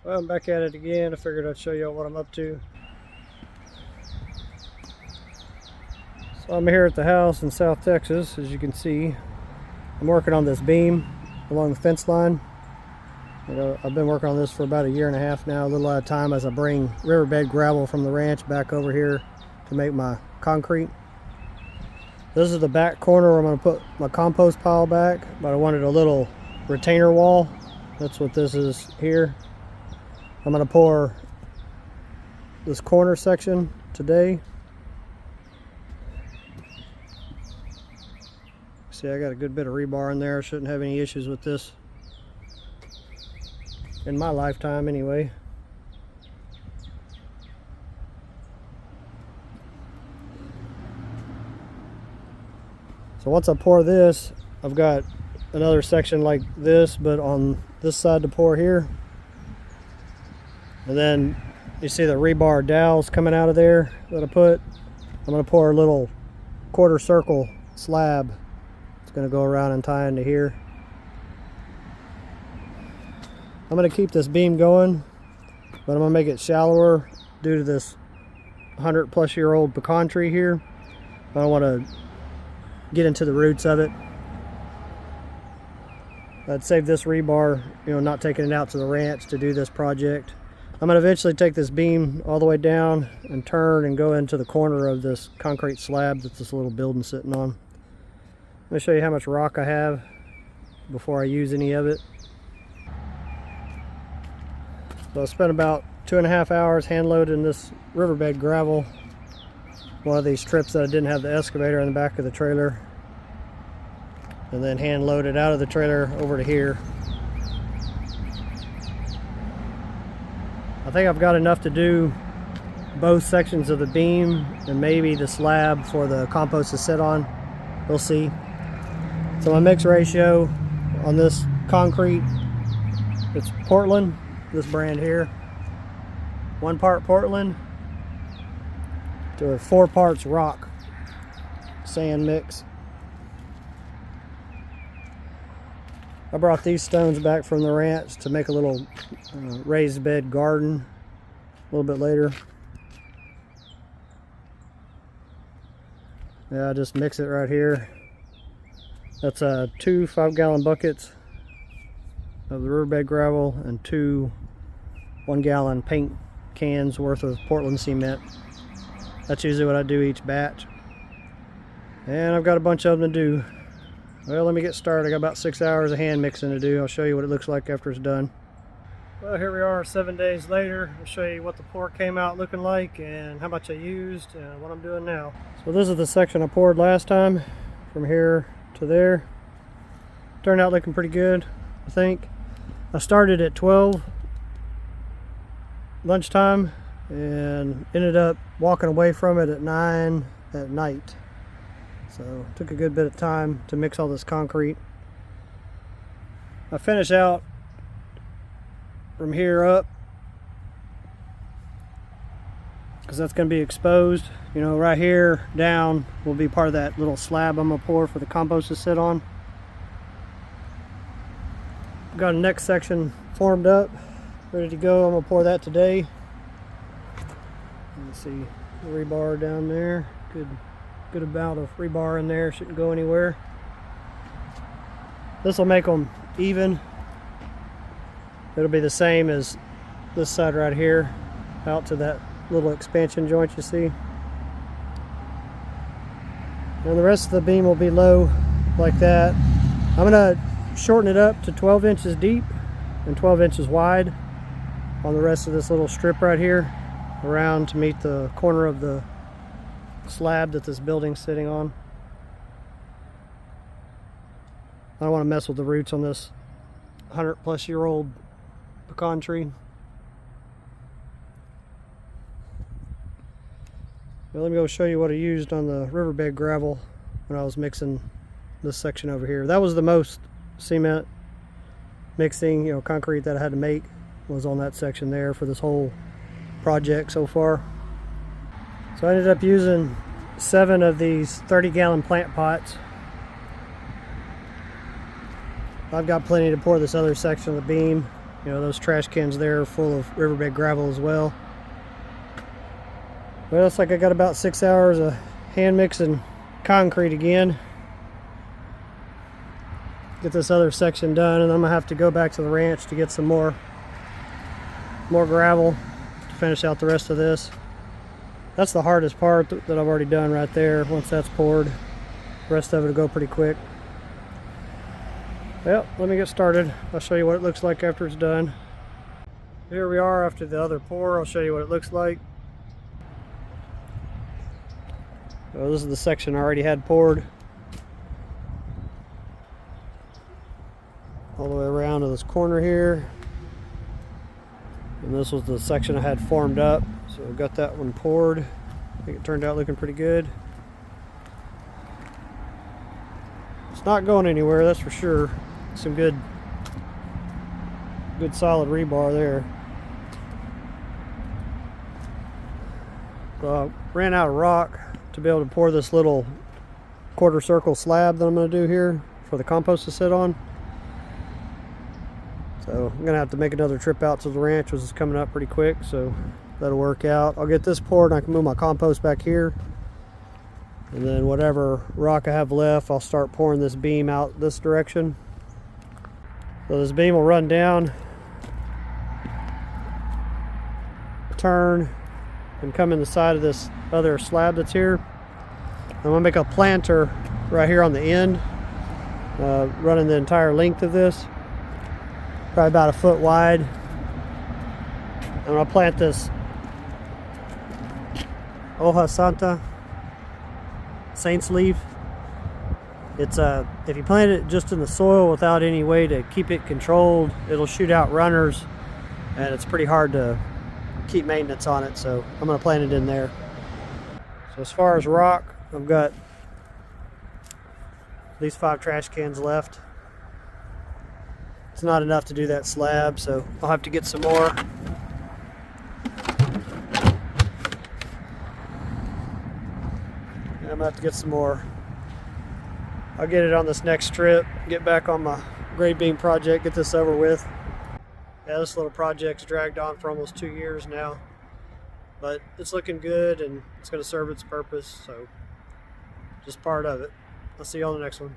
Well, I'm back at it again. I figured I'd show you what I'm up to. So I'm here at the house in South Texas. As you can see, I'm working on this beam along the fence line. I've been working on this for about a year and a half now, a little at a time, as I bring riverbed gravel from the ranch back over here to make my concrete. This is the back corner where I'm going to put my compost pile back, but I wanted a little retainer wall. That's what this is here. I'm going to pour this corner section today. See, I got a good bit of rebar in there. I shouldn't have any issues with this in my lifetime anyway. So once I pour this, I've got another section like this, but on this side to pour here. And then you see the rebar dowels coming out of there that I put. I'm going to pour a little quarter circle slab. It's going to go around and tie into here. I'm going to keep this beam going, but I'm going to make it shallower due to this 100-plus-year-old pecan tree here. I don't want to get into the roots of it. I'd save this rebar, not taking it out to the ranch to do this project. I'm going to eventually take this beam all the way down and turn and go into the corner of this concrete slab that this little building's sitting on. Let me show you how much rock I have before I use any of it. So I spent about 2.5 hours hand loading this riverbed gravel. One of these trips that I didn't have the excavator in the back of the trailer. And then hand loaded out of the trailer over to here. I think I've got enough to do both sections of the beam and maybe the slab for the compost to sit on. We'll see. So my mix ratio on this concrete, it's Portland, this brand here. 1 part Portland to 4 parts rock sand mix. I brought these stones back from the ranch to make a little raised bed garden a little bit later. Yeah, I just mix it right here. That's 2 5-gallon buckets of the riverbed gravel and 2 1-gallon paint cans worth of Portland cement. That's usually what I do each batch. And I've got a bunch of them to do. Well, let me get started. I got about 6 hours of hand mixing to do. I'll show you what it looks like after it's done. Well, here we are 7 days later. I'll show you what the pour came out looking like and how much I used and what I'm doing now. So this is the section I poured last time, from here to there. Turned out looking pretty good, I think. I started at 12 lunchtime and ended up walking away from it at 9 at night. So it took a good bit of time to mix all this concrete. I finish out from here up because that's going to be exposed. Right here down will be part of that little slab I'm going to pour for the compost to sit on. Got a next section formed up, ready to go. I'm going to pour that today. You can see the rebar down there. Good amount of rebar in there, shouldn't go anywhere. This will make them even. It'll be the same as this side right here, out to that little expansion joint you see. And the rest of the beam will be low like that. I'm going to shorten it up to 12 inches deep and 12 inches wide on the rest of this little strip right here, around to meet the corner of the slab that this building's sitting on. I don't want to mess with the roots on this 100-plus-year-old pecan tree. Well, let me go show you what I used on the riverbed gravel when I was mixing this section over here. That was the most cement mixing, concrete that I had to make, was on that section there for this whole project so far. So I ended up using 7 of these 30-gallon plant pots. I've got plenty to pour this other section of the beam. You know, those trash cans there are full of riverbed gravel as well. Well, it's like I got about 6 hours of hand mixing concrete again. Get this other section done, and I'm gonna have to go back to the ranch to get some more gravel to finish out the rest of this. That's the hardest part that I've already done right there. Once that's poured, the rest of it will go pretty quick. Well, let me get started. I'll show you what it looks like after it's done. Here we are after the other pour. I'll show you what it looks like. So this is the section I already had poured. All the way around to this corner here. And this was the section I had formed up. So I got that one poured. I think it turned out looking pretty good. It's not going anywhere, that's for sure. Some good solid rebar there. So I ran out of rock to be able to pour this little quarter circle slab that I'm going to do here for the compost to sit on. So I'm going to have to make another trip out to the ranch, which is coming up pretty quick, so that'll work out. I'll get this poured and I can move my compost back here. And then whatever rock I have left, I'll start pouring this beam out this direction. So this beam will run down, turn, and come in the side of this other slab that's here. I'm going to make a planter right here on the end, running the entire length of this. Probably about a foot wide. I'm going to plant this Hoja Santa Saint's leaf. It's if you plant it just in the soil without any way to keep it controlled, it'll shoot out runners, and it's pretty hard to keep maintenance on it. So I'm going to plant it in there. So as far as rock, I've got these 5 trash cans left. It's not enough to do that slab, so I'll have to get some more. I'm gonna have to get some more. I'll get it on this next trip, get back on my grade beam project, get this over with. Yeah, this little project's dragged on for almost 2 years now, but it's looking good and it's gonna serve its purpose, so just part of it. I'll see you on the next one.